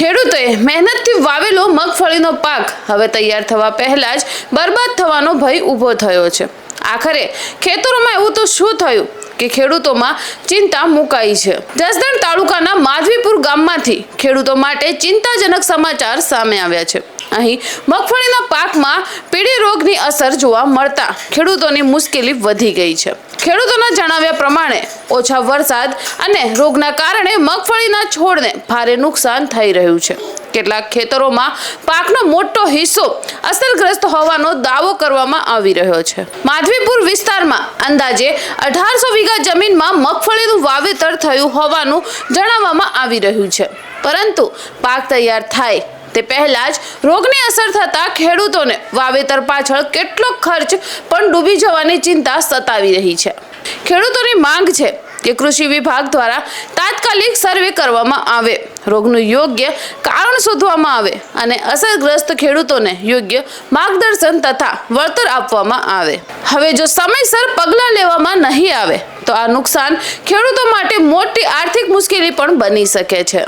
ખેડૂતોએ મહેનતથી વાવેલો મગફળીનો પાક હવે તૈયાર થવા પહેલા જ બરબાદ થવાનો ભય ઊભો થયો છે। આખરે ખેતરોમાં એવું તો શું થયું કે ખેડૂતોમાં ચિંતા મુકાઈ છે। જસદણ તાલુકાના માધવીપુર ગામમાંથી ખેડૂતો માટે ચિંતાજનક સમાચાર સામે આવ્યા છે। અહીં મગફળીના પાકમાં પીળી રોગની અસર જોવા મળતા ખેડૂતોની મુશ્કેલી વધી ગઈ છે। ખેડૂતોના જણાવ્યા પ્રમાણે ઓછા વરસાદ અને રોગના કારણે મગફળીના છોડને ભારે નુકસાન થઈ રહ્યું છે। કેટલાક ખેતરોમાં પાકનો મોટો હિસ્સો અસરગ્રસ્ત હોવાનો દાવો કરવામાં આવી રહ્યો છે। માધવીપુર વિસ્તારમાં અંદાજે 1800 વીઘા જમીનમાં મગફળીનું વાવેતર થયું હોવાનું જણાવવામાં આવી રહ્યું છે, પરંતુ પાક તૈયાર થાય તે પહેલા જ રોગની અસર થતા ખેડૂતોને વાવેતર પાછળ કેટલો ખર્ચ પણ ડૂબી જવાની ચિંતા સતાવી રહી છે। ખેડૂતોની માંગ છે કે કૃષિ વિભાગ દ્વારા તાત્કાલિક સર્વે કરવામાં આવે, રોગનું યોગ્ય કારણ શોધવામાં આવે અને અસરગ્રસ્ત ખેડૂતોને યોગ્ય માર્ગદર્શન તથા વળતર આપવામાં આવે। હવે જો સમયસર પગલાં લેવામાં નહીં આવે તો આ નુકસાન ખેડૂતો માટે મોટી આર્થિક મુશ્કેલી પણ બની શકે છે।